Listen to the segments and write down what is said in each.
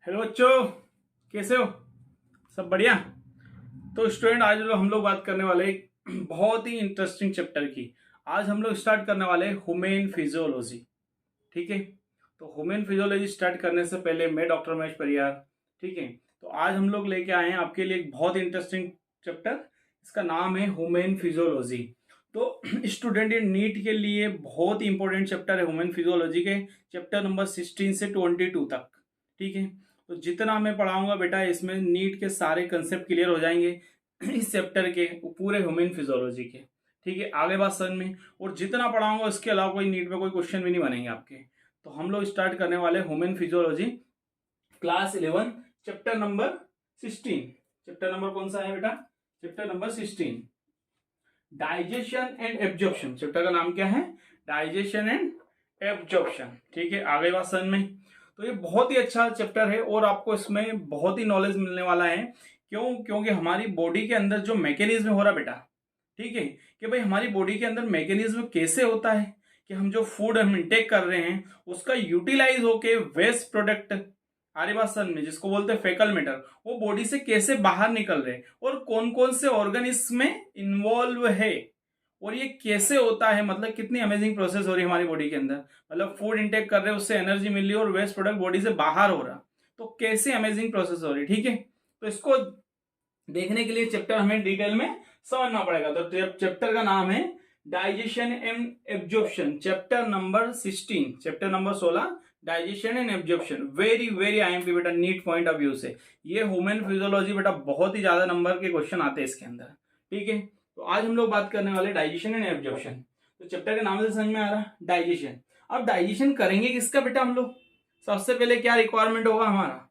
Hello बच्चों, कैसे हो? सब बढ़िया। तो स्टूडेंट, आज हम लोग बात करने वाले एक बहुत ही इंटरेस्टिंग चैप्टर की। आज हम लोग स्टार्ट करने वाले ह्यूमन फिजियोलॉजी। ठीक है। तो ह्यूमन फिजियोलॉजी स्टार्ट करने से पहले मैं डॉक्टर महेश परियार। ठीक है। तो आज हम लोग लेके आए हैं आपके लिए एक बहुत इंटरेस्टिंग चैप्टर। इसका नाम है ह्यूमन फिजियोलॉजी। तो स्टूडेंट, ये नीट के लिए बहुत ही इंपॉर्टेंट चैप्टर है ह्यूमन फिजियोलॉजी के चैप्टर नंबर 16 से 22 तक। ठीक है। तो जितना मैं पढ़ाऊंगा बेटा, इसमें नीट के सारे कंसेप्ट क्लियर हो जाएंगे इस चैप्टर के, पूरे ह्यूमन फिजियोलॉजी के। ठीक है, आगे बात समझ में। और जितना पढ़ाऊंगा उसके अलावा कोई नीट में कोई क्वेश्चन भी नहीं बनेंगे आपके। तो हम लोग स्टार्ट करने वाले human physiology class 11 chapter number 16। Chapter number कौन सा है बेटा? Chapter number 16, digestion and absorption. Chapter का नाम क्या है? Digestion and absorption. ठीक है, आगे बात समझ में। तो ये बहुत ही अच्छा चैप्टर है और आपको इसमें बहुत ही नॉलेज मिलने वाला है। क्यों? क्योंकि हमारी बॉडी के अंदर जो मैकेनिज्म हो रहा बेटा, ठीक है, कि भाई हमारी बॉडी के अंदर मैकेनिज्म कैसे होता है कि हम जो फूड हम इंटेक कर रहे हैं उसका यूटिलाइज होके वेस्ट प्रोडक्ट, आरे बात समझ में, जिसको बोलते हैं फेकल मैटर, वो बॉडी से कैसे बाहर निकल रहे हैं और कौन कौन से ऑर्गन इसमें इन्वॉल्व है और ये कैसे होता है। मतलब कितनी अमेजिंग प्रोसेस हो रही है हमारी बॉडी के अंदर। मतलब फूड इंटेक कर रहे हैं, उससे एनर्जी मिल रही है और वेस्ट प्रोडक्ट बॉडी से बाहर हो रहा, तो कैसे अमेजिंग प्रोसेस हो रही है। ठीक है। तो इसको देखने के लिए चैप्टर हमें डिटेल में समझना पड़ेगा। तो चैप्टर का नाम है digestion and absorption, chapter number 16, chapter number 16, digestion and absorption. Very very IMP बेटा, नीट पॉइंट ऑफ व्यू से ये ह्यूमन फिजियोलॉजी बेटा बहुत ही ज्यादा नंबर के क्वेश्चन आते हैं इसके अंदर। ठीक है। तो आज हम लोग बात करने वाले डाइजेशन एंड एब्जॉर्प्शन। तो चैप्टर के नाम से समझ में आ रहा, डाइजेशन। अब डाइजेशन करेंगे किसका बेटा हम लोग? सबसे पहले क्या रिक्वायरमेंट होगा हमारा?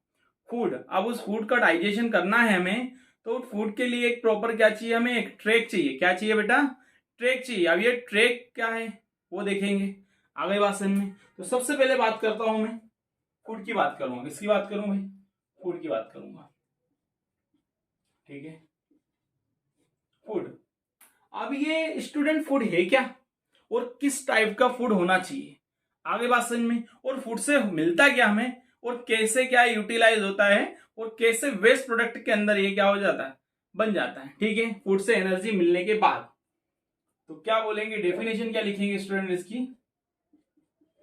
फूड। अब उस फूड का डाइजेशन करना है हमें, तो फूड के लिए एक प्रॉपर क्या चाहिए हमें? एक ट्रैक चाहिए। क्या चाहिए बेटा? ट्रैक चाहिए। अब ये ट्रैक क्या है वो देखेंगे आगे बात समझ में। तो सबसे पहले बात करता हूं मैं, फूड की बात करूंगा। किसकी बात करूं भाई? फूड की बात करूंगा। ठीक है, फूड। अब ये स्टूडेंट, फूड है क्या और किस टाइप का फूड होना चाहिए, आगे बात समझ में। और फूड से मिलता क्या हमें और कैसे क्या यूटिलाइज होता है और कैसे वेस्ट प्रोडक्ट के अंदर ये क्या हो जाता है, बन जाता है। ठीक है, फूड से एनर्जी मिलने के बाद तो क्या बोलेंगे, डेफिनेशन क्या लिखेंगे स्टूडेंट इसकी?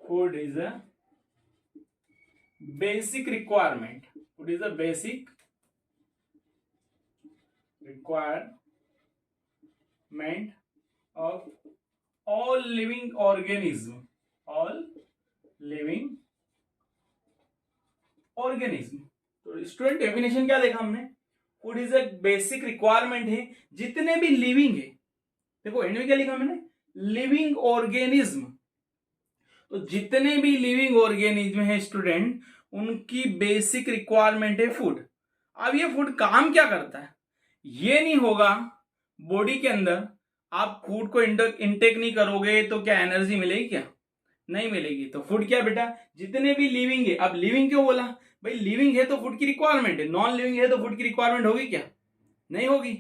Food is a basic requirement. Food is a basic requirement of all living organism, all living organism। तो स्टूडेंट, डेफिनेशन क्या देखा हमने? Food is a basic requirement है जितने भी लिविंग है। देखो एंड में क्या लिखा मैंने? Living organism. तो जितने भी लिविंग ऑर्गेनिज्म है स्टूडेंट, उनकी बेसिक रिक्वायरमेंट है फूड। अब ये फूड काम क्या करता है? ये नहीं होगा बॉडी के अंदर, आप फूड को इंटेक नहीं करोगे तो क्या एनर्जी मिलेगी? क्या नहीं मिलेगी। तो फूड क्या बेटा? जितने भी लिविंग है। अब लिविंग क्यों बोला भाई? लिविंग है तो फूड की रिक्वायरमेंट है, नॉन लिविंग है तो फूड की रिक्वायरमेंट होगी क्या? नहीं होगी।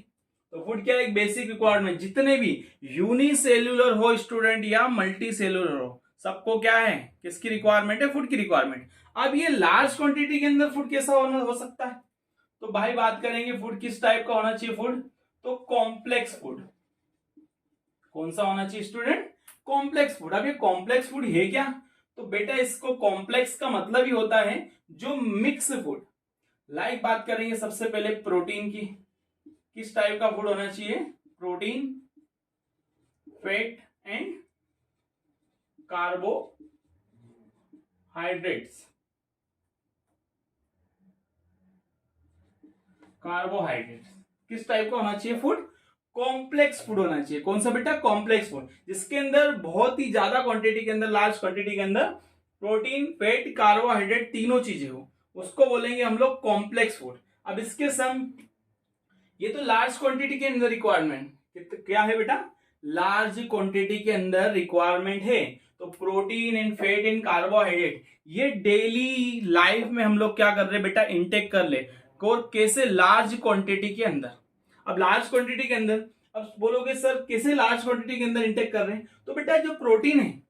तो फूड क्या है? एक बेसिक रिक्वायरमेंट। जितने भी यूनिसेल्युलर हो स्टूडेंट या मल्टी सेल्युलर हो, सबको क्या है? किसकी रिक्वायरमेंट है? फूड की रिक्वायरमेंट। अब ये लार्ज क्वांटिटी के अंदर फूड कैसा होना हो सकता है? तो भाई बात करेंगे फूड किस टाइप का होना चाहिए फूड, तो कॉम्प्लेक्स फूड। कौन सा होना चाहिए स्टूडेंट? Complex food. अब ये कॉम्प्लेक्स फूड है क्या? तो बेटा इसको कॉम्प्लेक्स का मतलब ही होता है जो मिक्स फूड। लाइक बात करेंगे सबसे पहले प्रोटीन की। किस टाइप का फूड होना चाहिए? Protein, fat and carbohydrates. Carbohydrates किस टाइप का होना चाहिए फूड? कॉम्प्लेक्स फूड होना चाहिए। कौन सा बेटा? कॉम्प्लेक्स फूड, जिसके अंदर बहुत ही ज्यादा क्वांटिटी के अंदर, लार्ज क्वांटिटी के अंदर प्रोटीन, फैट, कार्बोहाइड्रेट तीनों चीजें हो, उसको बोलेंगे हम लोग कॉम्प्लेक्स फूड। अब इसके सम, ये तो लार्ज क्वांटिटी के अंदर रिक्वायरमेंट क्या है बेटा? लार्ज क्वांटिटी के अंदर रिक्वायरमेंट है। तो protein and fat and carbohydrate ये डेली लाइफ में हम लोग क्या कर रहे बेटा? इंटेक कर ले। और कैसे? लार्ज क्वांटिटी के अंदर। अब लार्ज क्वांटिटी के अंदर, अब बोलोगे सर कैसे लार्ज क्वांटिटी के अंदर इंटेक कर रहे हैं? तो बेटा जो प्रोटीन है,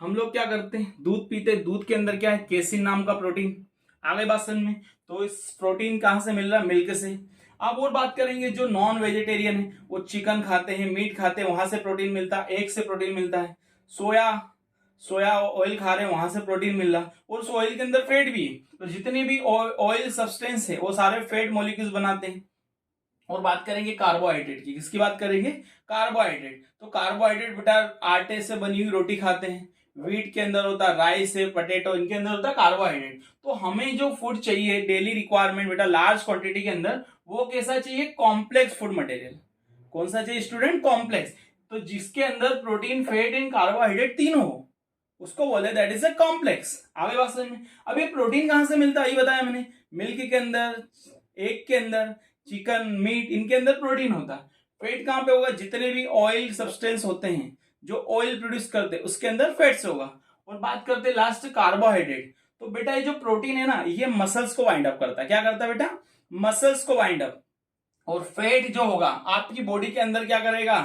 हम लोग क्या करते हैं? दूध पीते हैं, दूध के अंदर क्या है? केसिन नाम का प्रोटीन। आगे बात समझ में। तो इस प्रोटीन कहाँ से मिल रहा है? मिल्क से। अब और बात करेंगे जो नॉन वेजिटेरियन है वो चिकन खाते हैं, मीट खाते हैं, वहां से प्रोटीन मिलता है, एग से प्रोटीन मिलता है। सोया सोया ऑयल खा रहे हैं, वहां से प्रोटीन मिल रहा, और उस ऑयल के अंदर फैट भी है। तो जितने भी ऑयल सब्सटेंस है वो सारे फैट मॉलिक्यूल्स बनाते हैं। और बात करेंगे कार्बोहाइड्रेट की। किसकी बात करेंगे? कार्बोहाइड्रेट। तो कार्बोहाइड्रेट बेटा आटे से बनी हुई रोटी खाते हैं, व्हीट के अंदर होता है, राइस है, पोटैटो, इनके अंदर होता है कार्बोहाइड्रेट। तो हमें जो फूड चाहिए डेली रिक्वायरमेंट बेटा लार्ज क्वांटिटी के अंदर, वो कैसा चाहिए? Complex food material. कौन सा चाहिए स्टूडेंट? कॉम्प्लेक्स। तो जिसके अंदर प्रोटीन, फैट एंड कार्बोहाइड्रेट तीनों हो उसको बोले दैट इज ए कॉम्प्लेक्स। आगे बात समझ में। अब ये प्रोटीन कहां से मिलता है ये बताया मैंने। मिल्क के अंदर, एग के अंदर, चिकन, मीट, इनके अंदर प्रोटीन होता है। फैट कहां पे होगा? जितने भी ऑयल सब्सटेंस होते हैं जो ऑयल प्रोड्यूस करते हैं उसके अंदर फैट्स होगा। और बात करते हैं लास्ट कार्बोहाइड्रेट। तो बेटा ये जो प्रोटीन है ना ये मसल्स को वाइंड अप करता है। क्या करता है बेटा? मसल्स को वाइंड अप। और फैट जो होगा आपकी बॉडी के अंदर क्या करेगा?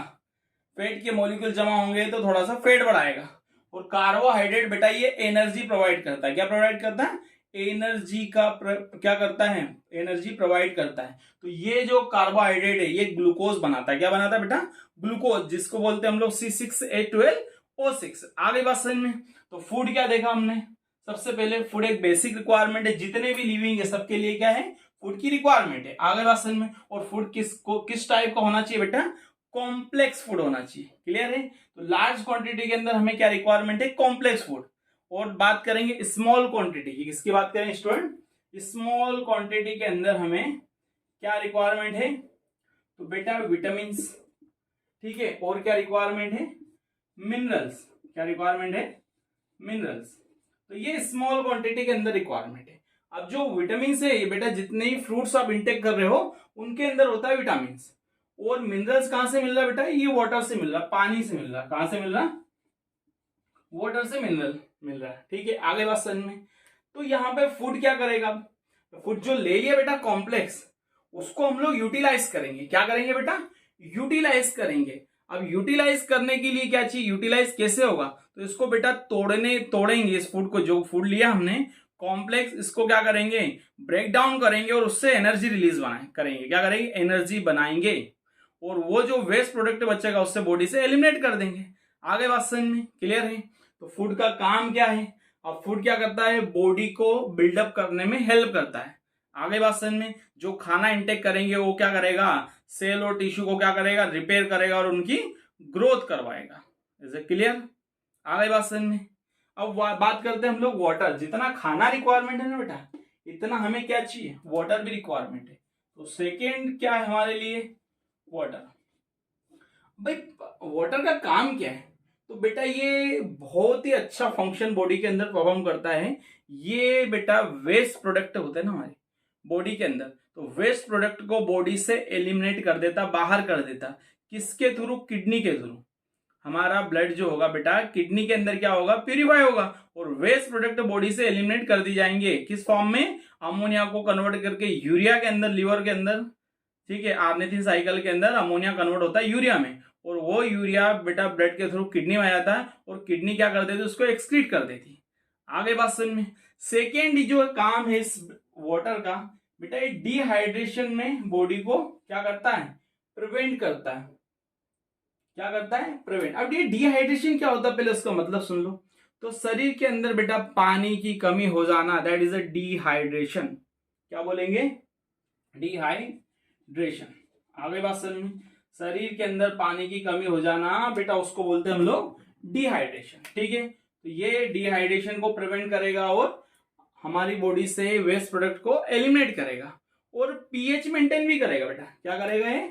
फैट के मॉलिक्यूल जमा होंगे तो थोड़ा सा फैट बढ़ाएगा। और कार्बोहाइड्रेट बेटा ये एनर्जी प्रोवाइड करता है। क्या प्रोवाइड करता है? एनर्जी का क्या करता है? एनर्जी प्रोवाइड करता है। तो ये जो कार्बोहाइड्रेट है ये ग्लूकोज बनाता है। क्या बनाता है बेटा? ग्लूकोज, जिसको बोलते हैं हम लोग C6H12O6। आगे बात समझ में। तो फूड क्या देखा हमने? सबसे पहले फूड एक बेसिक रिक्वायरमेंट है, जितने भी लिविंग है सबके लिए क्या है? फूड की रिक्वायरमेंट है। आगे बात समझ में। और फूड किस टाइप का होना चाहिए बेटा? कॉम्प्लेक्स फूड होना चाहिए। क्लियर है? तो लार्ज क्वांटिटी के अंदर हमें क्या रिक्वायरमेंट है? Complex food. और बात करेंगे स्मॉल क्वांटिटी की। किसकी बात करें स्टूडेंट? स्मॉल क्वांटिटी के अंदर हमें क्या रिक्वायरमेंट है? तो बेटा विटामिन, ठीक है। और क्या रिक्वायरमेंट है? मिनरल्स। क्या रिक्वायरमेंट है? मिनरल्स। तो ये स्मॉल क्वांटिटी के अंदर रिक्वायरमेंट है। अब जो विटामिन है ये बेटा जितने ही फ्रूट्स आप इंटेक कर रहे हो उनके अंदर होता है विटामिन। और मिनरल्स कहां से मिल रहा है बेटा? ये वाटर से मिल रहा, पानी से मिल रहा। कहां से मिल रहा? वाटर से मिनरल मिल रहा है। ठीक है, आगे बात समझ में। तो यहाँ पे फूड क्या करेगा? फूड जो ले लिया बेटा कॉम्प्लेक्स, उसको हम लोग यूटिलाइज करेंगे। क्या करेंगे बेटा? यूटिलाइज करेंगे। अब यूटिलाइज करने के लिए क्या चाहिए? यूटिलाइज कैसे होगा? तो इसको बेटा तोड़ेंगे इस फूड को, जो फूड लिया हमने कॉम्प्लेक्स, इसको क्या करेंगे? ब्रेक डाउन करेंगे और उससे एनर्जी रिलीज करेंगे। क्या करेंगे? एनर्जी बनाएंगे। और वो जो वेस्ट प्रोडक्ट बचेगा उससे बॉडी से एलिमिनेट कर देंगे। आगे बात समझ में क्लियर है? तो फूड का काम क्या है? अब फूड क्या करता है? बॉडी को बिल्डअप करने में हेल्प करता है। आगे बात समझ में। जो खाना इंटेक करेंगे वो क्या करेगा? सेल और टिश्यू को क्या करेगा? रिपेयर करेगा और उनकी ग्रोथ करवाएगा। Is it clear? आगे बात समझ में। अब बात करते हैं हम लोग वाटर। जितना खाना रिक्वायरमेंट है ना बेटा इतना हमें क्या चाहिए? वाटर भी रिक्वायरमेंट है। तो सेकेंड क्या है हमारे लिए? वाटर। भाई वाटर का काम क्या है? तो बेटा ये बहुत ही अच्छा फंक्शन बॉडी के अंदर परफॉर्म करता है। ये बेटा वेस्ट प्रोडक्ट होते हैं ना हमारी बॉडी के अंदर, तो वेस्ट प्रोडक्ट को बॉडी से एलिमिनेट कर देता, बाहर कर देता। किसके थ्रू? किडनी के थ्रू। हमारा ब्लड जो होगा बेटा किडनी के अंदर क्या होगा? प्यूरिफाई होगा। और वेस्ट प्रोडक्ट बॉडी से एलिमिनेट कर दी जाएंगे। किस फॉर्म में? अमोनिया को कन्वर्ट करके यूरिया के अंदर, लीवर के अंदर। ठीक है, आर्नेथिन साइकिल के अंदर अमोनिया कन्वर्ट होता है यूरिया में। और वो यूरिया बेटा ब्लड के थ्रू किडनी में आ जाता है और किडनी क्या कर देती है? उसको एक्सक्रीट कर देती। आगे बात समझ में। सेकेंड जो काम है इस वाटर का बेटा, ये डिहाइड्रेशन में बॉडी को क्या करता है? प्रिवेंट करता है। क्या करता है? प्रिवेंट। अब ये डिहाइड्रेशन क्या होता है पहले उसका मतलब सुन लो। तो शरीर के अंदर बेटा पानी की कमी हो जाना, दैट इज अ डिहाइड्रेशन। क्या बोलेंगे? डिहाइड्रेशन। आगे बात समझ में। शरीर के अंदर पानी की कमी हो जाना बेटा उसको बोलते हैं हम लोग डिहाइड्रेशन। ठीक है, तो ये डिहाइड्रेशन को प्रिवेंट करेगा और हमारी बॉडी से वेस्ट प्रोडक्ट को एलिमिनेट करेगा। और पीएच मेंटेन भी करेगा बेटा। क्या करेगा ये?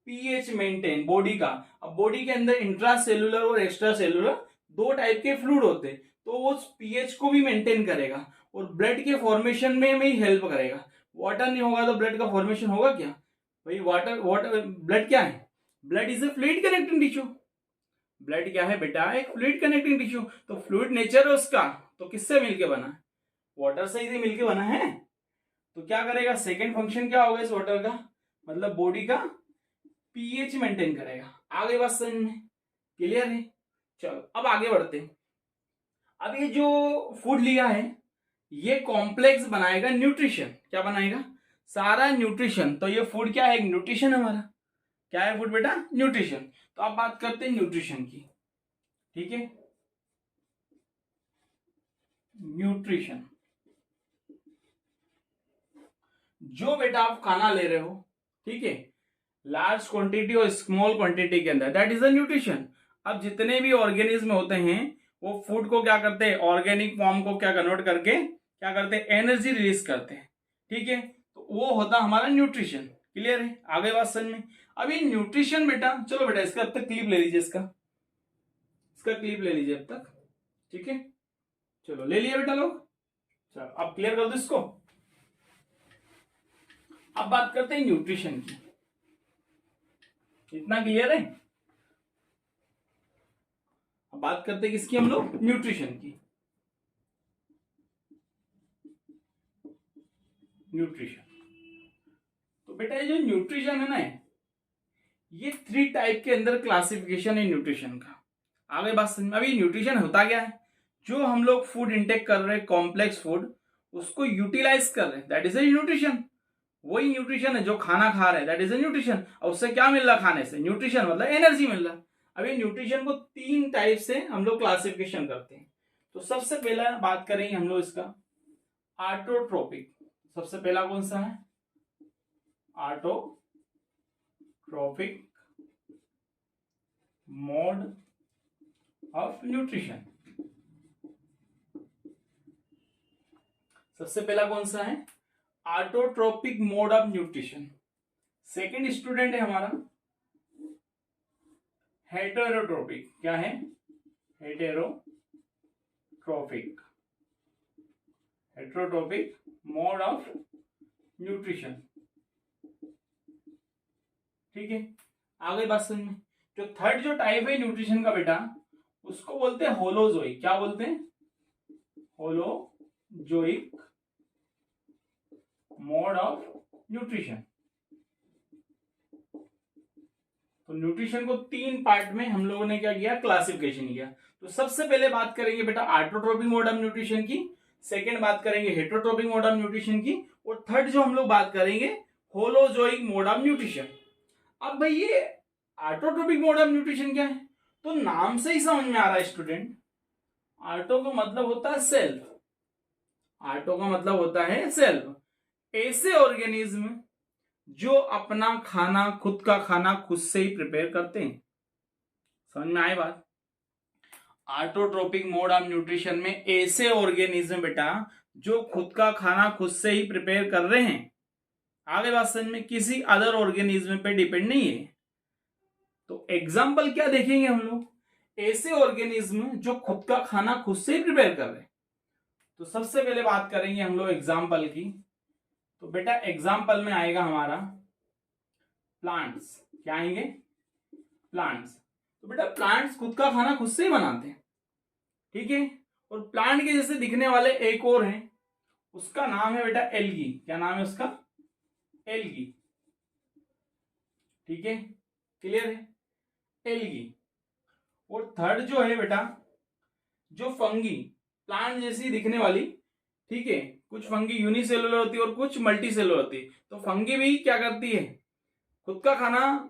पीएच मेंटेन बॉडी का। अब बॉडी के अंदर इंट्रा सेलुलर और एक्स्ट्रा सेलुलर दो टाइप के फ्लूइड होते हैं, तो वो पीएच को भी मेंटेन करेगा और ब्लड के फॉर्मेशन में भी हेल्प करेगा। वाटर नहीं होगा तो ब्लड का फॉर्मेशन होगा क्या? भाई वाटर ब्लड क्या है? Blood is a fluid connecting tissue. Blood क्या है बेटा? एक फ्लूइड कनेक्टिंग टिश्यू। तो फ्लूइड नेचर है उसका, तो किससे मिलके बना है? वाटर से ही मिलके बना है। तो क्या करेगा? सेकेंड फंक्शन क्या होगा इस वाटर का? मतलब बॉडी का पीएच मेंटेन करेगा। आगे बात समझ में क्लियर है? चलो अब आगे बढ़ते हैं। अब ये जो फूड लिया है ये कॉम्प्लेक्स बनाएगा न्यूट्रिशन। क्या बनाएगा? सारा न्यूट्रिशन। तो ये फूड क्या है? एक न्यूट्रिशन हमारा। क्या है फूड बेटा? न्यूट्रिशन। तो अब बात करते हैं न्यूट्रिशन की। ठीक है, न्यूट्रिशन, जो बेटा आप खाना ले रहे हो, ठीक है, लार्ज क्वांटिटी और स्मॉल क्वांटिटी के अंदर, दैट इज द न्यूट्रिशन। अब जितने भी ऑर्गेनिज्म होते हैं वो फूड को क्या करते हैं? ऑर्गेनिक फॉर्म को क्या कन्वर्ट करके क्या करते हैं? एनर्जी रिलीज करते हैं। ठीक है, तो वो होता हमारा न्यूट्रिशन। क्लियर है? आगे बात समझ में। अब ये न्यूट्रिशन बेटा, चलो बेटा इसका अब तक क्लिप ले लीजिए, इसका क्लिप ले लीजिए अब तक। ठीक है, चलो ले लिया बेटा लोग। चलो अब क्लियर कर दो इसको। अब बात करते हैं न्यूट्रिशन की। इतना क्लियर है? अब बात करते हैं किसकी हम लोग? न्यूट्रिशन की। न्यूट्रिशन, तो बेटा ये जो न्यूट्रिशन है ना, ये 3 टाइप के अंदर क्लासिफिकेशन है न्यूट्रिशन का। आगे बात समझ में। अभी न्यूट्रिशन होता क्या है? जो हम लोग फूड इंटेक कर रहे हैं, कॉम्प्लेक्स फूड, उसको यूटिलाइज कर रहे हैं, दैट इज ए न्यूट्रिशन। वही न्यूट्रिशन है जो खाना खा रहे हैं, दैट इज ए न्यूट्रिशन। और उससे क्या मिल रहा खाने से? न्यूट्रिशन, मतलब एनर्जी मिल रहा। अभी न्यूट्रिशन को 3 टाइप से हम लोग क्लासिफिकेशन करते हैं। तो सबसे पहला बात करेंगे हम लोग इसका ऑटोट्रोपिक। सबसे पहला कौन सा है? Autotrophic mode of nutrition. सबसे पहला कौन सा है? Autotrophic mode of nutrition. Second student है हमारा हेटेरोट्रोपिक। क्या है? हेटेरोट्रोपिक, हेटेरोट्रोपिक मोड ऑफ न्यूट्रिशन। ठीक है, आगे बात समझ में। जो थर्ड जो टाइप है न्यूट्रिशन का बेटा, उसको बोलते हैं होलोजोइक। क्या बोलते हैं? Holozoic mode of nutrition. तो न्यूट्रिशन को 3 पार्ट में हम लोगों ने क्या किया? क्लासिफिकेशन किया। तो सबसे पहले बात करेंगे बेटा ऑटोट्रोपिक मोड ऑफ न्यूट्रिशन की, सेकंड बात करेंगे हेटेरोट्रोपिक मोड ऑफ न्यूट्रिशन की, और थर्ड जो हम लोग बात करेंगे होलोजोइक मोड ऑफ न्यूट्रिशन। अब भाई ये ऑटोट्रोपिक मोड ऑफ न्यूट्रिशन क्या है? तो नाम से ही समझ में आ रहा है स्टूडेंट, ऑटो का मतलब होता है सेल्फ। ऑटो का मतलब होता है सेल्फ। ऐसे ऑर्गेनिज्म जो अपना खाना, खुद का खाना खुद से ही प्रिपेयर करते हैं। समझ में आए बात? ऑटोट्रोपिक मोड ऑफ न्यूट्रिशन में ऐसे ऑर्गेनिज्म बेटा जो खुद का खाना खुद से ही प्रिपेयर कर रहे हैं। आगे बात समझ में, किसी अदर ऑर्गेनिज्म पे डिपेंड नहीं है। तो एग्जाम्पल क्या देखेंगे हम लोग? ऐसे ऑर्गेनिज्म जो खुद का खाना खुद से ही प्रिपेयर कर रहे हैं। तो सबसे पहले बात करेंगे हम लोग एग्जाम्पल की। तो बेटा एग्जाम्पल में आएगा हमारा प्लांट्स। क्या आएंगे? प्लांट्स। तो बेटा प्लांट्स खुद का खाना खुद से ही बनाते हैं। ठीक है, और प्लांट के जैसे दिखने वाले एक और हैं, उसका नाम है बेटा एल्गी। क्या नाम है उसका? एल्गी। ठीक है, क्लियर है? एल्गी। और थर्ड जो है बेटा, जो फंगी, प्लांट जैसी दिखने वाली, ठीक है, कुछ फंगी यूनिसेलुलर होती है और कुछ मल्टी सेलुलर होती है। तो फंगी भी क्या करती है? खुद का खाना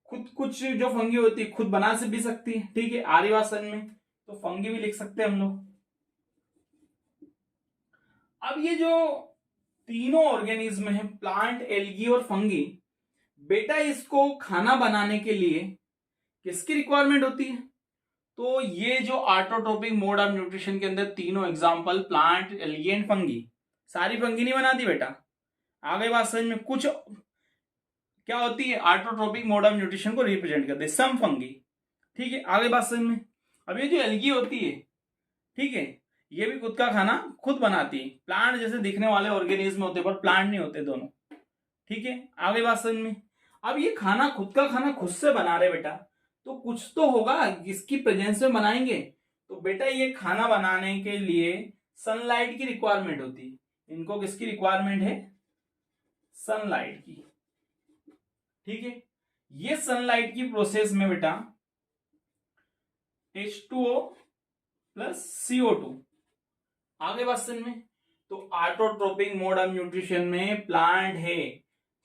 खुद, कुछ जो फंगी होती है खुद बना से भी सकती है। ठीक है, आर्यवासन में तो फंगी भी लिख सकते हैं हम लोग। अब ये जो तीनों ऑर्गेनिज्म है, प्लांट, एल्गी और फंगी, बेटा इसको खाना बनाने के लिए किसकी रिक्वायरमेंट होती है? तो ये जो ऑटोट्रोपिक मोड ऑफ न्यूट्रिशन के अंदर तीनों example, plant, algae and fungi, सारी फंगी नहीं बनाती बेटा। आगे बात समझ में। कुछ क्या होती है? ऑटोट्रोपिक मोड ऑफ न्यूट्रिशन को रिप्रेजेंट करते हैं, सम फंगी। ठीक है, आगे बात समझ में। अब ये जो एल्गी होती है, ठीक है, ये भी खुद का खाना खुद बनाती है। प्लांट जैसे दिखने वाले ऑर्गेनिज्म होते पर प्लांट नहीं होते दोनों। ठीक है, आगे बात समझ में। अब ये खाना, खुद का खाना खुद से बना रहे बेटा, तो कुछ तो होगा इसकी प्रेजेंस में बनाएंगे। तो बेटा ये खाना बनाने के लिए सनलाइट की रिक्वायरमेंट होती है। इनको किसकी रिक्वायरमेंट है? सनलाइट की। ठीक है, ये सनलाइट की प्रोसेस में बेटा H2O प्लस CO2, आगे बात समझ में, तो ऑटोट्रोपिक मोड ऑफ न्यूट्रिशन में प्लांट है,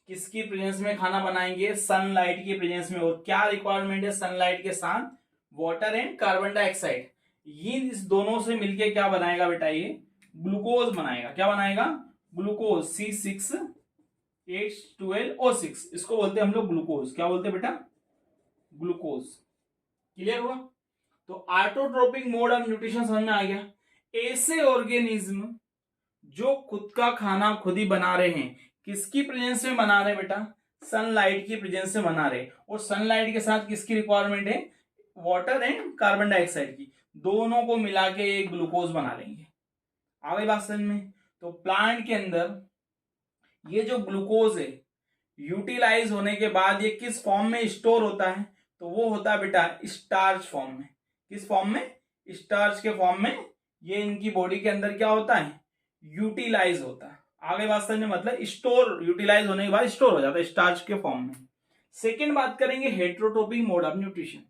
किसकी प्रेजेंस में खाना बनाएंगे? सनलाइट की प्रेजेंस में। और क्या रिक्वायरमेंट है सनलाइट के साथ? Water and carbon dioxide. ये इस दोनों से मिलके क्या बनाएगा बेटा? ये ग्लूकोज बनाएगा। क्या बनाएगा? ग्लूकोज C6H12O6, इसको बोलते हैं हम लोग ग्लूकोज। क्या बोलते हैं बेटा? ग्लूकोज। क्लियर हुआ? तो ऑटोट्रोपिक मोड ऑफ न्यूट्रिशन समझ में आ गया। ऐसे ऑर्गेनिज्म जो खुद का खाना खुद ही बना रहे हैं, किसकी प्रेजेंस में बना रहे हैं बेटा? सनलाइट की प्रेजेंस में बना रहे। और सनलाइट के साथ किसकी रिक्वायरमेंट है? वाटर एंड कार्बन डाइऑक्साइड की। दोनों को मिला के एक ग्लूकोज बना लेंगे। आ गई बात समझ में? तो प्लांट के अंदर ये जो ग्लूकोज है, यूटिलाइज होने के बाद ये किस फॉर्म में स्टोर होता है? तो वो होता है बेटा स्टार्च फॉर्म में। किस फॉर्म में? स्टार्च के फॉर्म में ये इनकी बॉडी के अंदर क्या होता है? यूटिलाइज होता है। आगे बात समझने, मतलब स्टोर, यूटिलाइज होने के बाद स्टोर हो जाता है स्टार्च के फॉर्म में। सेकेंड बात करेंगे हेट्रोट्रोपिक मोड ऑफ न्यूट्रिशन।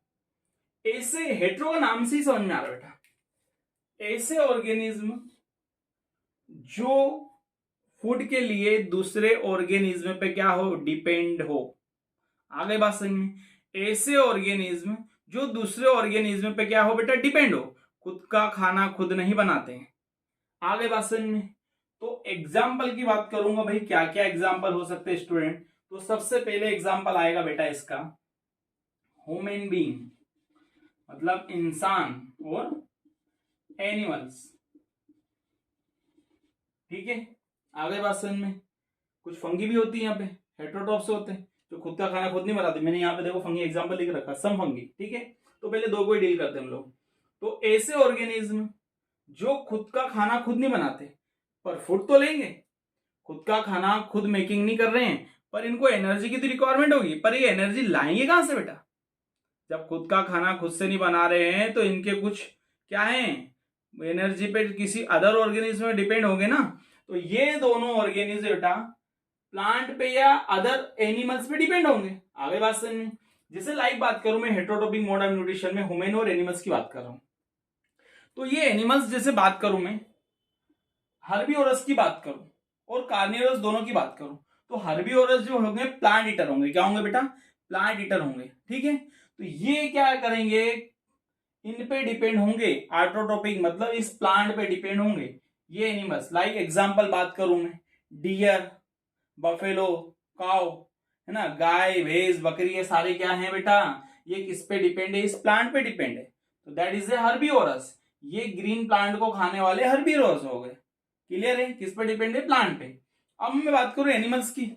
ऐसे, हेट्रो का नाम से ही समझ में आ रहा है बेटा, ऐसे ऑर्गेनिज्म जो फूड के लिए दूसरे ऑर्गेनिज्म पे क्या हो? डिपेंड हो। आगे बात समझ में? ऐसे ऑर्गेनिज्म जो दूसरे ऑर्गेनिज्म पे क्या हो बेटा? डिपेंड हो, खुद का खाना खुद नहीं बनाते हैं। आगे बात समझ में? तो एग्जाम्पल की बात करूंगा भाई, क्या क्या एग्जाम्पल हो सकते हैं स्टूडेंट? तो सबसे पहले एग्जाम्पल आएगा बेटा इसका ह्यूमन बीइंग, मतलब इंसान और एनिमल्स। ठीक है, आगे बात समझ में? कुछ फंगी भी होती है यहाँ पे, हेट्रोट्रॉप्स होते हैं जो खुद का खाना खुद नहीं बनाते। मैंने यहाँ पे देखो फंगी एग्जाम्पल लिख रखा, सम फंगी। ठीक है, तो पहले दो को ही डील करते हैं हम लोग। तो ऐसे ऑर्गेनिज्म जो खुद का खाना खुद नहीं बनाते, पर फूड तो लेंगे, खुद का खाना खुद मेकिंग नहीं कर रहे हैं, पर इनको एनर्जी की तो रिक्वायरमेंट होगी। पर ये एनर्जी लाएंगे कहां से बेटा? जब खुद का खाना खुद से नहीं बना रहे हैं तो इनके कुछ क्या है? एनर्जी पे किसी अदर ऑर्गेनिज्म में डिपेंड होंगे ना। तो ये दोनों ऑर्गेनिज्म बेटा प्लांट पे या अदर एनिमल्स पे डिपेंड होंगे। आगे बात समझ में? जैसे लाइक बात करूं मैं हेट्रोट्रोपिक मोड ऑफ न्यूट्रिशन में ह्यूमन और एनिमल्स की बात कर रहा हूं। तो ये एनिमल्स जैसे बात करूं मैं, हर्बीवोरस की बात करूं और कार्निवोरस दोनों की बात करूं, तो हर्बीवोरस जो होंगे प्लांट ईटर होंगे। क्या होंगे बेटा? प्लांट ईटर होंगे। ठीक है, तो ये क्या करेंगे? इन पे डिपेंड होंगे। ऑटोट्रोपिक मतलब इस प्लांट पे डिपेंड होंगे ये एनिमल्स। लाइक एग्जांपल बात करूं मैं, डियर, बफेलो, काउ, है ना, गाय, भैंस, बकरी, ये सारे क्या हैं बेटा? ये किस पे डिपेंड है? इस प्लांट पे डिपेंड है। तो दैट इज ए हर्बीवोरस। ये ग्रीन प्लांट को खाने वाले हर्बीवोरस हो गए। क्लियर है? किस पे डिपेंड है? प्लांट पे। अब मैं बात करूं एनिमल्स की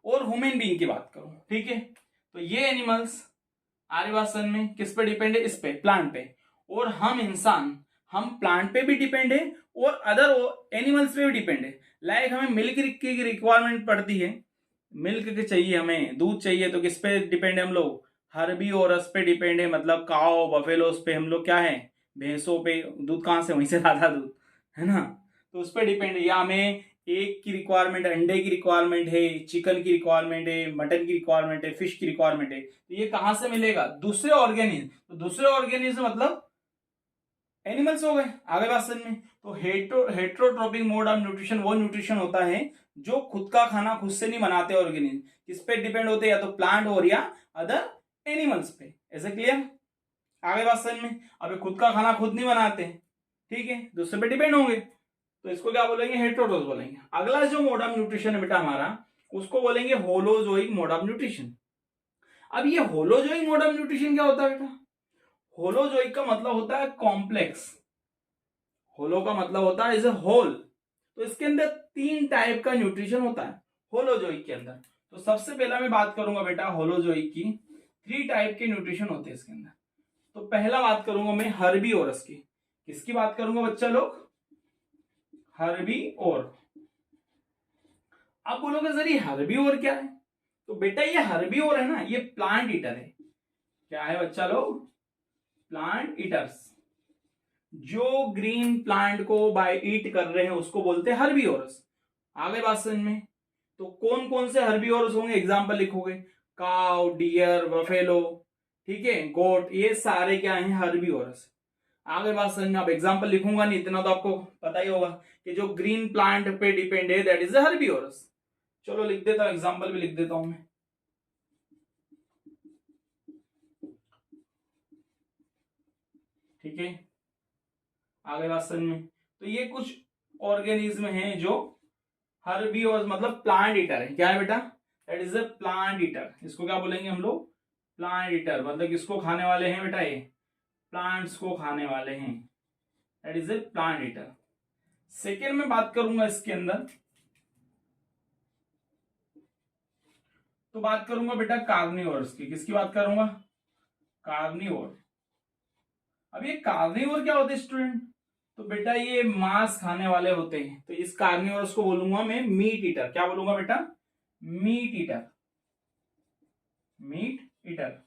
और ह्यूमन बीइंग की बात करूं। ठीक है, तो ये एनिमल्स आर्यवासन में किस पे डिपेंड है? इस पे, प्लांट पे। और हम इंसान, हम प्लांट पे भी डिपेंड है और अदर एनिमल्स पे भी डिपेंड है। लाइक हमें मिल्क की रिक्वायरमेंट पड़ती है, मिल्क के चाहिए, हमें दूध चाहिए, तो किस पे डिपेंड है हम लोग? हर्बीवोरस पे डिपेंड है, मतलब काओ, बफेलोस पे हम लोग क्या है? भैंसों पे। दूध कहाँ से? वहीं से ज्यादा दूध, है ना, तो उस पर डिपेंड है। या हमें एग की रिक्वायरमेंट, अंडे की रिक्वायरमेंट है, चिकन की रिक्वायरमेंट है, मटन की रिक्वायरमेंट है, फिश की रिक्वायरमेंट है। तो ये कहां से मिलेगा? दूसरे ऑर्गेनिज्म। तो दूसरे ऑर्गेनिज्म मतलब एनिमल्स हो गए। आगे बात समझ में? तो हेट्रोट्रोपिक मोड ऑफ न्यूट्रिशन वो न्यूट्रिशन होता है जो खुद का खाना खुद से नहीं बनाते ऑर्गेनिज्म, किस पे डिपेंड होते हैं? या तो प्लांट और या अदर एनिमल्स पे। ऐसे क्लियर? आगे बात समझ में? अब खुद का खाना खुद नहीं बनाते, ठीक है, दूसरे पे डिपेंड होंगे, तो इसको क्या बोलेंगे? हेट्रोट्रोपिक बोलेंगे। अगला जो मोड ऑफ न्यूट्रिशन है बेटा हमारा, उसको बोलेंगे होलोजोइक मोड ऑफ न्यूट्रिशन। अब ये होलोजोइक मोड ऑफ न्यूट्रिशन क्या होता है बेटा? होलोजोइक का मतलब होता है कॉम्प्लेक्स। होलो का मतलब होता है इज ए होल। तो इसके अंदर 3 टाइप का न्यूट्रिशन होता है होलोजोइक के अंदर। तो सबसे पहला मैं बात करूंगा बेटा होलोजोइक की, 3 टाइप के न्यूट्रिशन होते हैं इसके अंदर। तो पहला बात करूंगा मैं हर्बीवोरस की। किसकी बात करूंगा बच्चा लोग? हर्बीवोर। आप बोलोगे सर ये हर्बीवोर क्या है? तो बेटा ये हर्बीवोर है ना, ये प्लांट ईटर है। क्या है बच्चा लोग? Plant eaters. जो ग्रीन प्लांट को बाय ईट कर रहे हैं उसको बोलते हैं हर्बीवोरस। आगे बात समझ में? तो कौन कौन से हर्बीवोरस होंगे? एग्जांपल लिखोगे, काउ, डियर, बफेलो, ठीक है, गोट, ये सारे क्या हैं? हर्बीवोरस। आगे बात समझ में, आप एग्जाम्पल लिखूंगा नहीं, इतना तो आपको पता ही होगा कि जो ग्रीन प्लांट पे डिपेंड है दैट इज हर्बिवोरस। चलो लिख देता हूं, एग्जाम्पल भी लिख देता हूं मैं। ठीक है, आगे बात समझ में। तो ये कुछ ऑर्गेनिज्म हैं जो हर्बिवोरस मतलब प्लांट ईटर है। क्या है बेटा? That is a plant eater. इसको क्या बोलेंगे हम लोग? Plant eater. मतलब किसको खाने वाले हैं बेटा? ये प्लांट्स को खाने वाले हैं, that is A plant eater. Second में बात करूंगा इसके अंदर, तो बात करूंगा बेटा कार्निवोरस की। किसकी बात करूंगा? कार्निवोर। अब ये कार्निवोर क्या होते हैं स्टूडेंट? तो बेटा ये मांस खाने वाले होते हैं, तो इस कार्निवोरस को बोलूंगा मैं मीट ईटर। क्या बोलूंगा बेटा? Meat eater. Meat eater.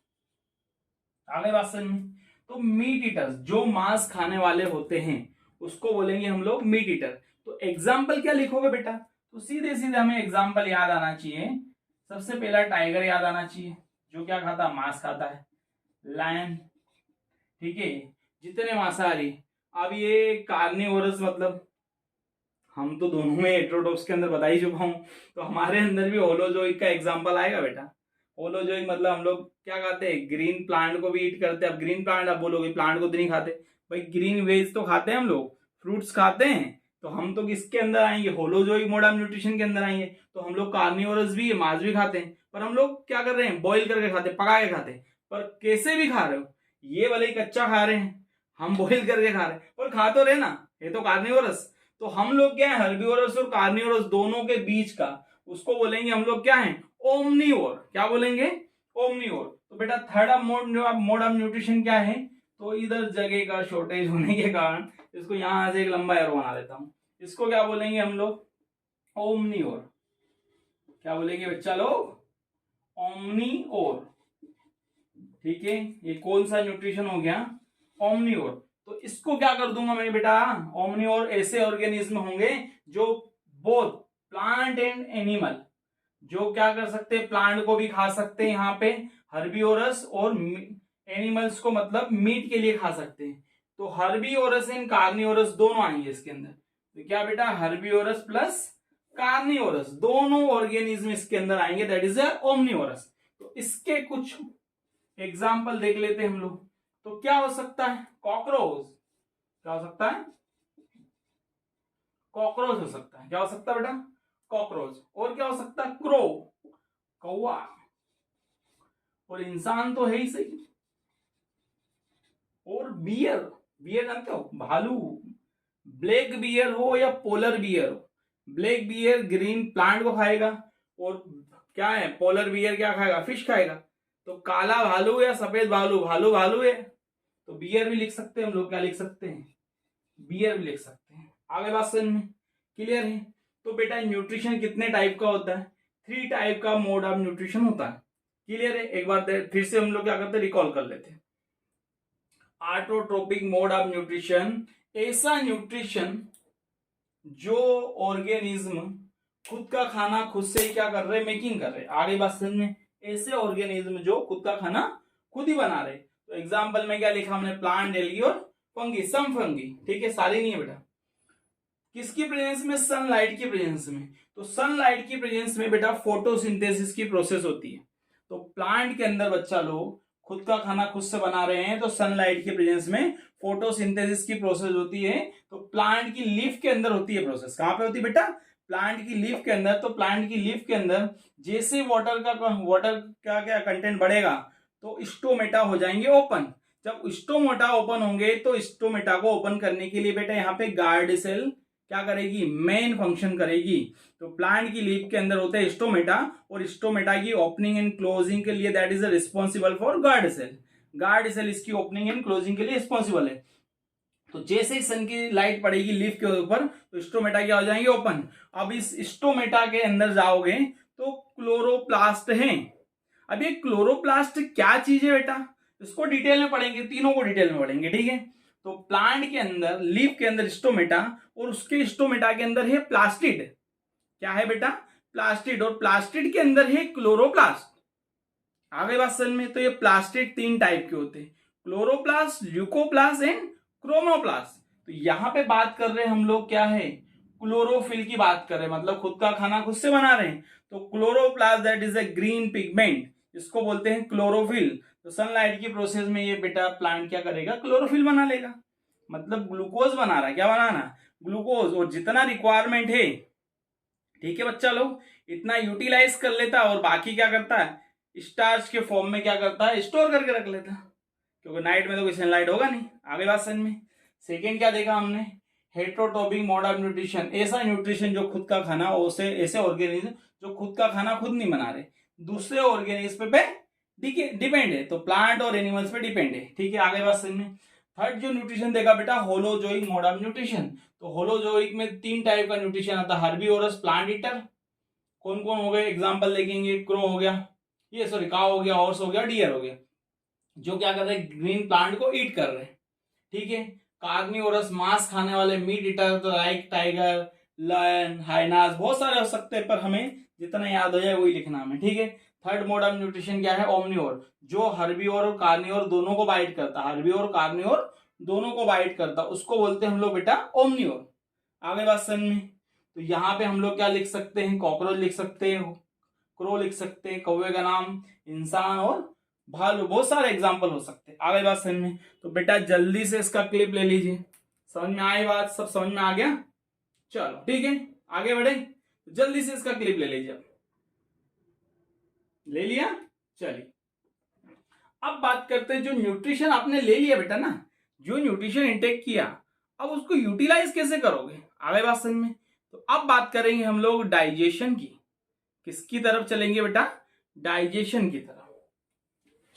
आगे बात समझ में। तो मीट ईटर जो मांस खाने वाले होते हैं उसको बोलेंगे हम लोग मीट ईटर। तो एग्जाम्पल क्या लिखोगे बेटा? तो सीधे सीधे हमें एग्जाम्पल याद आना चाहिए। सबसे पहला टाइगर याद आना चाहिए, जो क्या खाता? मांस खाता है। लायन, ठीक है, जितने मांसाहारी। अब ये कार्निवोरस मतलब हम तो दोनों में हेटेरोडॉक्स के अंदर बता ही चुका हूं, तो हमारे अंदर भी होलोजोइक का एग्जाम्पल आएगा बेटा। होलोजोइक मतलब हम लोग क्या खाते हैं? ग्रीन प्लांट को भी ईट करते हैं। अब ग्रीन प्लांट आप बोलोगे प्लांट को तो नहीं खाते भाई, ग्रीन वेज तो खाते हैं हम लोग, फ्रूट्स खाते हैं। तो हम तो किसके अंदर आएंगे? होलोजोइक मोड ऑफ न्यूट्रिशन के अंदर आएंगे। तो हम लोग कार्निवोरस भी है, मांस भी खाते हैं, पर हम लोग क्या कर रहे हैं? बॉइल करके खाते हैं, पका के खाते हैं। पर कैसे भी खा रहे हो, ये वाले कच्चा खा रहे हैं, हम बॉइल करके खा रहे हैं, पर खा तो रहे ना, ये तो कार्निवोरस। तो हम लोग क्या है? हर्बिवोरस और कार्निवोरस दोनों के बीच का, उसको बोलेंगे हम लोग क्या है? ओमनीवोर। क्या बोलेंगे? ओमनीवोर। तो बेटा थर्ड मोड ऑफ न्यूट्रिशन क्या है? तो इधर जगह का शॉर्टेज होने के कारण इसको यहां से एक लंबा एरो बना देता हूं। इसको क्या बोलेंगे हम लोग? ओमनीवोर। क्या बोलेंगे बच्चा लोग? ओमनीवोर। ठीक है, ये कौन सा न्यूट्रिशन हो गया? ओमनीवोर। तो इसको क्या कर दूंगा मैं बेटा? ओमनीवोर ऐसे ऑर्गेनिज्म होंगे जो बोथ प्लांट एंड एनिमल, जो क्या कर सकते हैं? प्लांट को भी खा सकते हैं यहाँ पे हर्बिवोरस, और एनिमल्स को मतलब मीट के लिए खा सकते हैं। तो हर्बिवोरस एंड कार्निवोरस दोनों आएंगे इसके अंदर। तो क्या बेटा? हर्बिवोरस प्लस कार्निवोरस दोनों ऑर्गेनिज्म इसके अंदर आएंगे, दैट इज ओमनीवोरस। तो इसके कुछ एग्जाम्पल देख लेते हैं हम लोग। तो क्या हो सकता है? कॉकरोच। क्या हो सकता है? कॉकरोच हो सकता है। क्या हो सकता है बेटा? कॉकरोच। और क्या हो सकता है? क्रो, कौवा। और इंसान तो है ही सही। और बियर, बियर जानते हो? भालू। ब्लैक बियर हो या पोलर बियर हो, ब्लैक बियर ग्रीन प्लांट को खाएगा, और क्या है? पोलर बियर क्या खाएगा? फिश खाएगा। तो काला भालू या सफेद भालू, भालू भालू है, तो बियर भी लिख सकते हैं हम लोग। क्या लिख सकते हैं? बियर भी लिख सकते हैं। आगे बात समझ में क्लियर है? तो बेटा न्यूट्रिशन कितने टाइप का होता है? 3 टाइप का मोड ऑफ न्यूट्रिशन होता है। क्लियर है? एक बार फिर से हम लोग क्या करते हैं? रिकॉल कर लेते हैं। ऑटोट्रोपिक मोड ऑफ न्यूट्रिशन, ऐसा न्यूट्रिशन जो ऑर्गेनिज्म खुद का खाना खुद से ही क्या कर रहे? मेकिंग कर रहे। आगे बात समझ में? ऐसे ऑर्गेनिज्म जो खुद का खाना खुद ही बना रहे। तो एग्जांपल में क्या लिखा हमने? प्लांट, एल्गी और फंगी, सम फंगी। ठीक है, सारी नहीं है बेटा। किसकी प्रेजेंस में? सनलाइट की प्रेजेंस में। तो सनलाइट की प्रेजेंस में बेटा फोटोसिंथेसिस की प्रोसेस होती है। तो प्लांट के अंदर बच्चा लोग खुद का खाना खुद से बना रहे हैं, तो सनलाइट की प्रेजेंस में फोटोसिंथेसिस की प्रोसेस होती है। तो प्लांट की लीफ के अंदर होती है प्रोसेस। कहां पे होती है बेटा? प्लांट की लीफ के अंदर। तो प्लांट की लीफ के अंदर जैसे वाटर का क्या कंटेंट बढ़ेगा, तो स्टोमेटा हो जाएंगे ओपन। जब स्टोमेटा ओपन होंगे, तो स्टोमेटा को ओपन करने के लिए बेटा यहाँ पे गार्ड सेल क्या करेगी? मेन फंक्शन करेगी। तो प्लांट की लीफ के अंदर होते हैं स्टोमेटा, और स्टोमेटा की ओपनिंग एंड क्लोजिंग के लिए that is responsible for guard cell. Guard cell इसकी ओपनिंग एंड क्लोजिंग के लिए रिस्पॉन्सिबल है। तो जैसे ही सन की लाइट पड़ेगी लीफ के ऊपर, तो स्टोमेटा क्या हो जाएंगे? ओपन। अब इस स्टोमेटा के अंदर जाओगे तो क्लोरोप्लास्ट है। अब ये क्लोरोप्लास्ट क्या चीज है बेटा? इसको डिटेल में पढ़ेंगे, तीनों को डिटेल में पढ़ेंगे। ठीक है, तो प्लांट के अंदर, लीफ के अंदर स्टोमेटा, और उसके स्टोमेटा के अंदर है प्लास्टिड। क्या है बेटा? प्लास्टिड। और प्लास्टिड के अंदर है क्लोरोप्लास्ट। आगे बात समझ में? तो ये प्लास्टिड 3 टाइप के होते हैं, क्लोरोप्लास्ट, ल्यूकोप्लास्ट एंड क्रोमोप्लास्ट। तो यहाँ पे बात कर रहे हैं हम लोग क्या है, क्लोरोफिल की बात कर रहे हैं, मतलब खुद का खाना खुद से बना रहे हैं। तो chloroplast that is A green pigment, इसको बोलते हैं क्लोरोफिल। तो सनलाइट की प्रोसेस में ये बेटा प्लांट क्या करेगा, क्लोरोफिल बना लेगा, मतलब ग्लूकोज बना रहा है। क्या बनाना, ग्लूकोज, और जितना रिक्वायरमेंट है, ठीक है बच्चा लोग, इतना यूटिलाइज कर लेता है और बाकी क्या करता है, स्टार्च के फॉर्म में क्या करता है, स्टोर करके रख लेता है, क्योंकि नाइट में तो कोई सनलाइट होगा नहीं। आगे बात समझ में। सेकेंड क्या देखा हमने, हेट्रोटॉपिक मोड ऑफ न्यूट्रिशन, ऐसा न्यूट्रिशन जो खुद का खाना, उसे ऐसे ऑर्गेनिज्म जो खुद का खाना खुद नहीं बना रहे, दूसरे ऑर्गेनिज्म पे डिपेंड है, तो प्लांट और एनिमल्स पे डिपेंड है। ठीक है, आगे बात समझ में। थर्ड जो न्यूट्रिशन देखा बेटा, होलोजोइक मोड ऑफ न्यूट्रिशन। तो होलोजोइक में 3 टाइप का न्यूट्रिशन आता है, हर्बीवोरस प्लांट ईटर। कौन कौन हो गए, एग्जांपल देखेंगे, क्रो हो गया, ये सॉरी काऊ हो गया, हॉर्स हो गया, डियर हो गया, जो क्या कर रहे हैं, ग्रीन प्लांट को ईट कर रहे हैं। ठीक है, कार्निवोरस मांस खाने वाले मीट ईटर, तो लाइक टाइगर, लायन, हाइनास, बहुत सारे हो सकते हैं, पर हमें जितना याद हो जाए वही लिखना हमें। ठीक है, थर्ड मोड ऑफ न्यूट्रिशन क्या है, ओमनियोर, जो हर्बीओर और कार्नियोर दोनों को बाइट करता है, हर्बीओर और कार्नियोर दोनों को बाइट करता है, उसको बोलते हैं हम लोग बेटा ओमनियोर। आगे बात समझ में। तो यहाँ पे हम लोग क्या लिख सकते हैं, कॉकरोच लिख सकते हैं, क्रो लिख सकते हैं, कौवे का नाम, इंसान और भालू, बहुत सारे एग्जाम्पल हो सकते हैं। आगे बात समझ में। तो बेटा जल्दी से इसका क्लिप ले लीजिए, समझ में आई बात, सब समझ में आ गया, चलो ठीक है आगे बढ़े, जल्दी से इसका क्लिप ले लीजिए। ले लिया, चलिए अब बात करते हैं, जो न्यूट्रिशन आपने ले लिया बेटा ना, जो न्यूट्रिशन इंटेक किया, अब उसको यूटिलाइज कैसे करोगे, आगे बात समझ में। तो अब बात करेंगे हम लोग डाइजेशन की, किसकी तरफ चलेंगे बेटा, डाइजेशन की तरफ।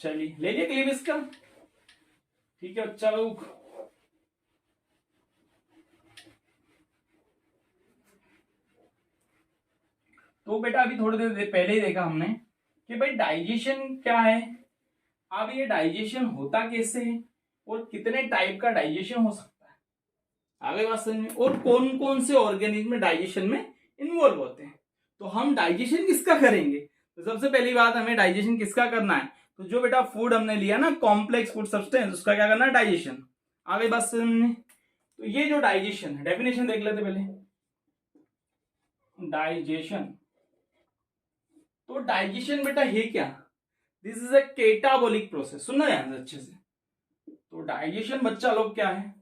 चलिए ले लिया क्लिप इसका, ठीक है बच्चा लोग। तो बेटा अभी थोड़ी देर पहले ही देखा हमने कि भाई डाइजेशन क्या है, अब ये डाइजेशन होता कैसे है और कितने टाइप का डाइजेशन हो सकता है, आगे बात समझ में, और कौन कौन से ऑर्गेनिज्म डाइजेशन में इन्वॉल्व होते हैं। तो हम डाइजेशन किसका करेंगे, तो सबसे पहली बात हमें डाइजेशन किसका करना है, तो जो बेटा फूड हमने लिया ना, कॉम्प्लेक्स फूड सब्सटेंस, उसका क्या करना है, डाइजेशन। आगे बात समझ में। तो ये जो डाइजेशन है, डेफिनेशन देख लेते पहले, डाइजेशन। तो डाइजेशन बेटा है क्या, this is a catabolic process, सुनना ध्यान से अच्छे से। तो डाइजेशन बच्चा लोग क्या है,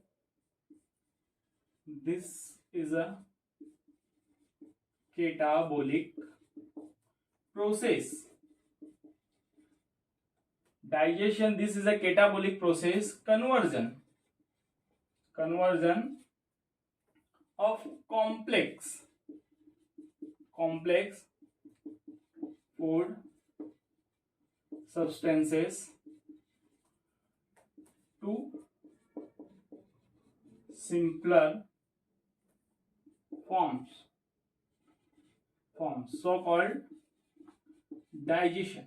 this is a catabolic process, digestion this is a catabolic process, conversion of complex food substances to simpler forms so called digestion।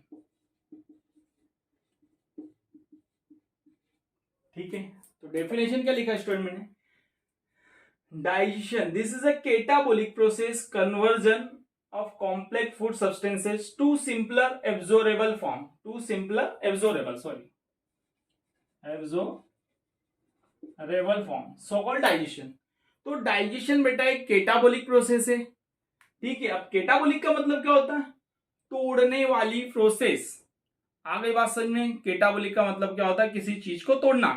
ठीक है, तो डेफिनेशन क्या लिखा स्टूडेंट मैंने, digestion this is a catabolic process, conversion of complex food substances to simpler absorbable form, so called digestion। तो digestion बेटा एक केटाबोलिक process है, ठीक है। अब केटाबोलिक का मतलब क्या होता है, तोड़ने वाली प्रोसेस। आगे बात समझ में, केटाबोलिक का मतलब क्या होता है, किसी चीज को तोड़ना।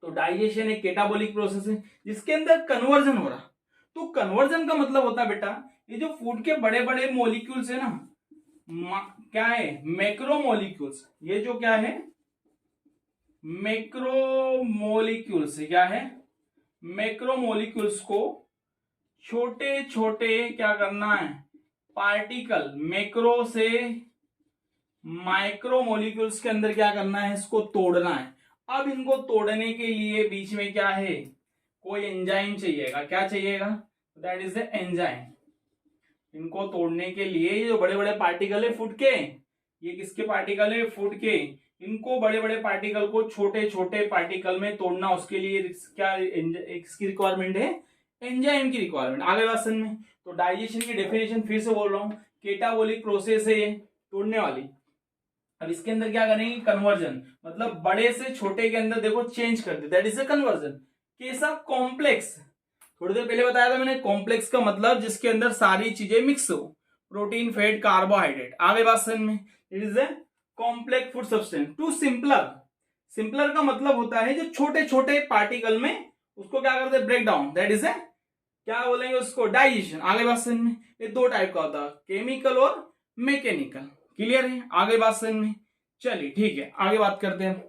तो डाइजेशन एक केटाबोलिक प्रोसेस है जिसके अंदर कन्वर्जन हो रहा। तो कन्वर्जन का मतलब होता है बेटा, ये जो फूड के बड़े बड़े मॉलिक्यूल्स है ना, क्या है, मैक्रोमोलिक्यूल्स, ये जो क्या है, मैक्रोमोलिक्यूल्स, क्या है, मैक्रोमोलिक्यूल्स को छोटे छोटे क्या करना है, पार्टिकल, मैक्रो से माइक्रोमोलिक्यूल्स के अंदर क्या करना है, इसको तोड़ना है। अब इनको तोड़ने के लिए बीच में क्या है, कोई एंजाइम चाहिएगा, क्या चाहिएगा, दैट इज द एंजाइम। इनको तोड़ने के लिए ये जो बड़े बड़े पार्टिकल है फूड के, ये किसके पार्टिकल है, फूड के, इनको बड़े बड़े पार्टिकल को छोटे छोटे पार्टिकल में तोड़ना, उसके लिए क्या इसकी रिक्वायरमेंट है, एंजाइम की रिक्वायरमेंट। आगे बात समझ में। तो डाइजेशन की डेफिनेशन फिर से बोल रहा हूं, केटाबोलिक प्रोसेस है ये, तोड़ने वाली। अब इसके अंदर क्या करेंगे, कन्वर्जन, मतलब बड़े से छोटे के अंदर देखो चेंज कर दे, दैट इज ए कन्वर्जन। कैसा, कॉम्प्लेक्स। थोड़ी देर पहले बताया था मैंने, कॉम्प्लेक्स का मतलब जिसके अंदर सारी चीजें मिक्स हो, प्रोटीन, फैट, कार्बोहाइड्रेट। आगे बात समझ में, it is a complex food substance. To simpler, simpler का मतलब होता है जो छोटे छोटे पार्टिकल में उसको क्या करते हैं, break down, that is a क्या बोलेंगे उसको, डाइजेशन। आगे बात समझ में, ये दो टाइप का होता है, केमिकल और मैकेनिकल। क्लियर है, आगे बात समझ में। चलिए ठीक है, आगे बात करते हैं।